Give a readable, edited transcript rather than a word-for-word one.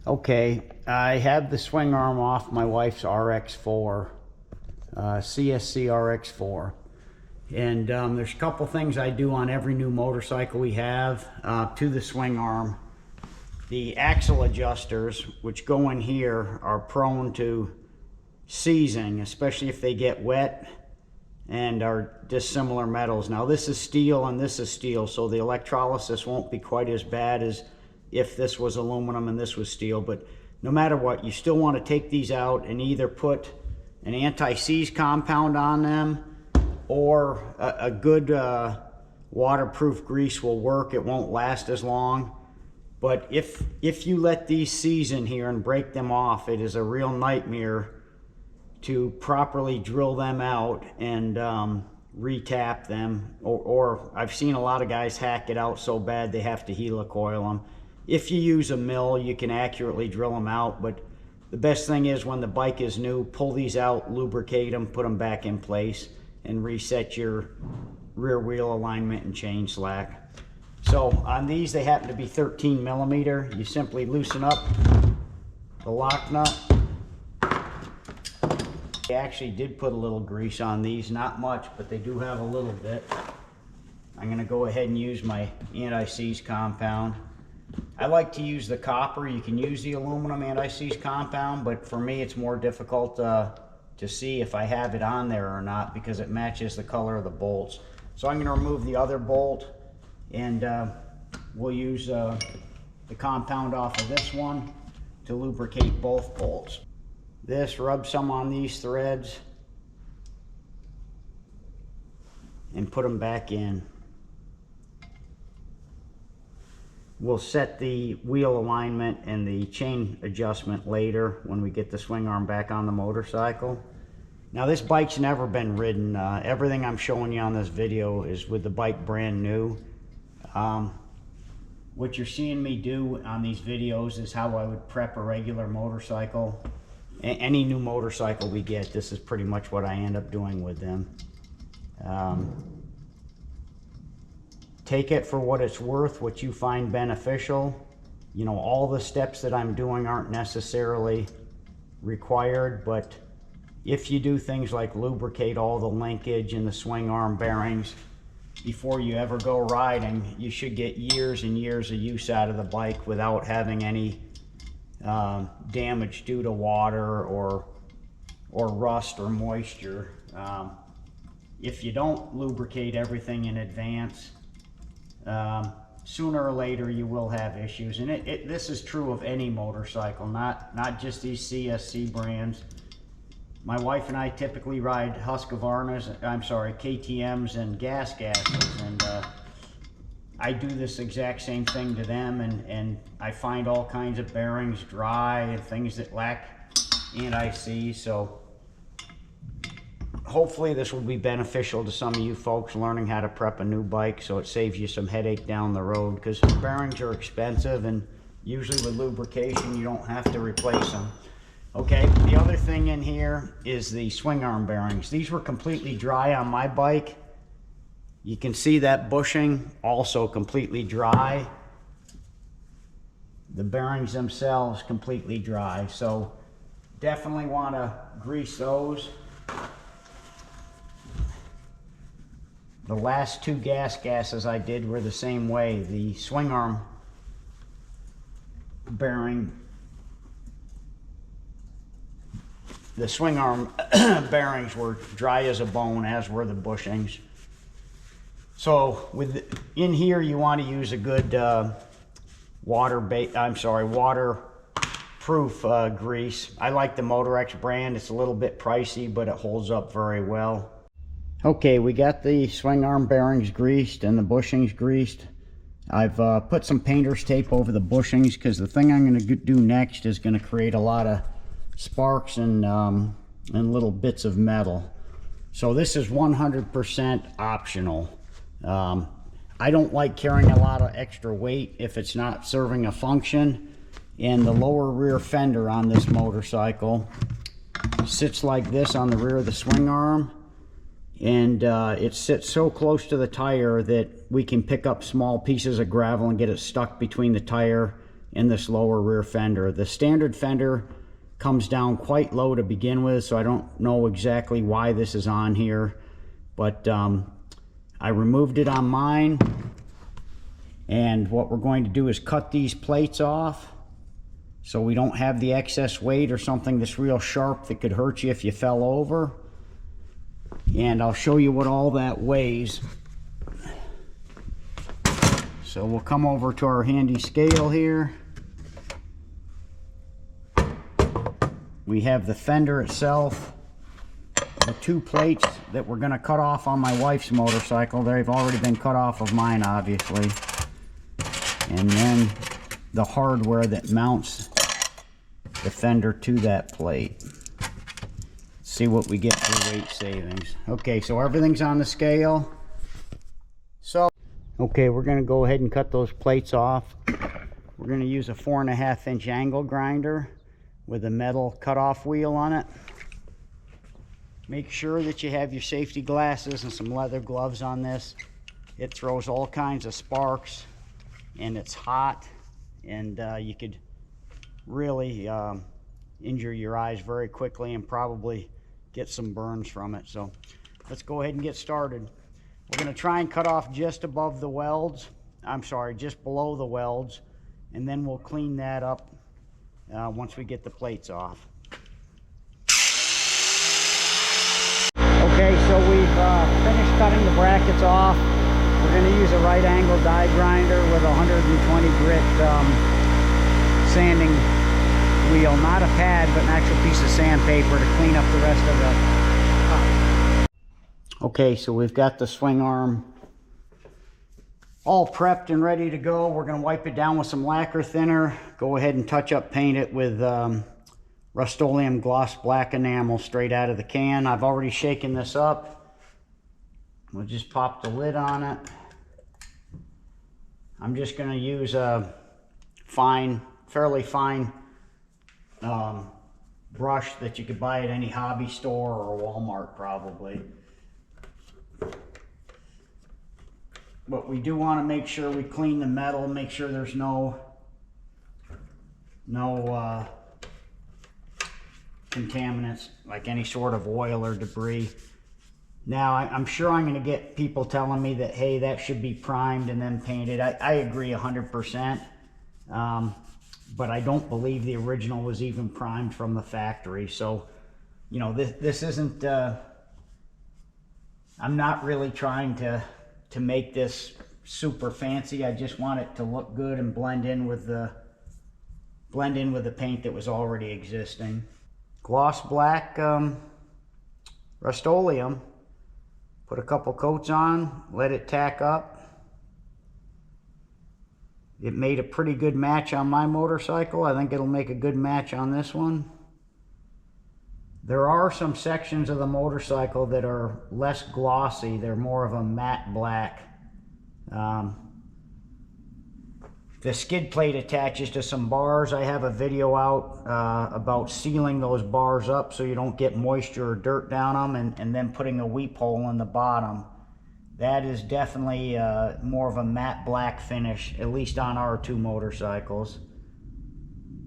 Okay, I have the swing arm off my wife's RX4, CSC RX4. And there's a couple things I do on every new motorcycle we have to the swing arm. The axle adjusters, which go in here, are prone to seizing, especially if they get wet and are dissimilar metals. Now this is steel and this is steel, so the electrolysis won't be quite as bad as if this was aluminum and this was steel. But no matter what, you still want to take these out and either put an anti-seize compound on them, or a good waterproof grease will work. It won't last as long. But if you let these seize in here and break them off, it is a real nightmare to properly drill them out and retap them. Or I've seen a lot of guys hack it out so bad they have to helicoil them. If you use a mill, you can accurately drill them out, but the best thing is when the bike is new, pull these out, lubricate them, put them back in place, and reset your rear wheel alignment and chain slack. So on these, they happen to be 13 millimeter. You simply loosen up the lock nut. I actually did put a little grease on these, not much, but they do have a little bit. I'm gonna go ahead and use my anti-seize compound. I like to use the copper. You can use the aluminum anti-seize compound, but for me it's more difficult to see if I have it on there or not because it matches the color of the bolts. So I'm going to remove the other bolt, and we'll use the compound off of this one to lubricate both bolts. Rub some on these threads and put them back in. We'll set the wheel alignment and the chain adjustment later when we get the swing arm back on the motorcycle. Now this bike's never been ridden. Everything I'm showing you on this video is with the bike brand new. What you're seeing me do on these videos is how I would prep a regular motorcycle. Any new motorcycle we get, this is pretty much what I end up doing with them. Take it for what it's worth, what you find beneficial. You know, all the steps that I'm doing aren't necessarily required, but if you do things like lubricate all the linkage and the swing arm bearings before you ever go riding, you should get years and years of use out of the bike without having any damage due to water or rust or moisture. If you don't lubricate everything in advance, sooner or later you will have issues. And this is true of any motorcycle, not just these CSC brands. My wife and I typically ride KTMs and gas gases, and I do this exact same thing to them, and I find all kinds of bearings dry and things that lack anti-seize. So hopefully this will be beneficial to some of you folks learning how to prep a new bike, so it saves you some headache down the road, because bearings are expensive, and usually with lubrication you don't have to replace them. Okay, the other thing in here is the swing arm bearings. These were completely dry on my bike. You can see that bushing also completely dry. The bearings themselves completely dry, so definitely want to grease those. The last two gas gases I did were the same way. The swing arm bearing, the swing arm bearings were dry as a bone, as were the bushings. So in here you want to use a good waterproof grease. I like the Motorex brand. It's a little bit pricey, but it holds up very well. Okay, we got the swing arm bearings greased and the bushings greased. I've put some painter's tape over the bushings because the thing I'm going to do next is going to create a lot of sparks and little bits of metal. So this is 100% optional. I don't like carrying a lot of extra weight if it's not serving a function. And the lower rear fender on this motorcycle sits like this on the rear of the swing arm. And it sits so close to the tire that we can pick up small pieces of gravel and get it stuck between the tire in this lower rear fender. The standard fender comes down quite low to begin with, so I don't know exactly why this is on here, but I removed it on mine, and what we're going to do is cut these plates off so we don't have the excess weight or something that's real sharp that could hurt you if you fell over. And I'll show you what all that weighs. So we'll come over to our handy scale here. We have the fender itself, the two plates that we're going to cut off on my wife's motorcycle. They've already been cut off of mine, obviously. And then the hardware that mounts the fender to that plate. See what we get for weight savings. Okay, so everything's on the scale. So, okay, we're going to go ahead and cut those plates off. We're going to use a 4.5-inch angle grinder with a metal cutoff wheel on it. Make sure that you have your safety glasses and some leather gloves on this. It throws all kinds of sparks, and it's hot, and you could really injure your eyes very quickly and probably get some burns from it. So let's go ahead and get started. We're going to try and cut off just above the welds. I'm sorry, just below the welds, and then we'll clean that up once we get the plates off. Okay, so we've finished cutting the brackets off. We're going to use a right angle die grinder with a 120 grit sanding wheel, not a pad, but an actual piece of sandpaper to clean up the rest of the cut. Okay, so we've got the swing arm all prepped and ready to go. We're going to wipe it down with some lacquer thinner, go ahead and touch up paint it with Rust-Oleum gloss black enamel straight out of the can. I've already shaken this up. We'll just pop the lid on it. I'm just going to use a fairly fine brush that you could buy at any hobby store or Walmart probably. But we do want to make sure we clean the metal, make sure there's no contaminants like any sort of oil or debris. Now I'm sure I'm going to get people telling me that, hey, that should be primed and then painted. I agree 100%, but I don't believe the original was even primed from the factory. So, you know, this isn't, I'm not really trying to make this super fancy. I just want it to look good and blend in with the paint that was already existing. Gloss black Rust-Oleum. Put a couple coats on, let it tack up. It made a pretty good match on my motorcycle. I think it'll make a good match on this one. There are some sections of the motorcycle that are less glossy. They're more of a matte black. The skid plate attaches to some bars. I have a video out about sealing those bars up so you don't get moisture or dirt down them, and then putting a weep hole in the bottom. That is definitely more of a matte black finish, at least on our two motorcycles.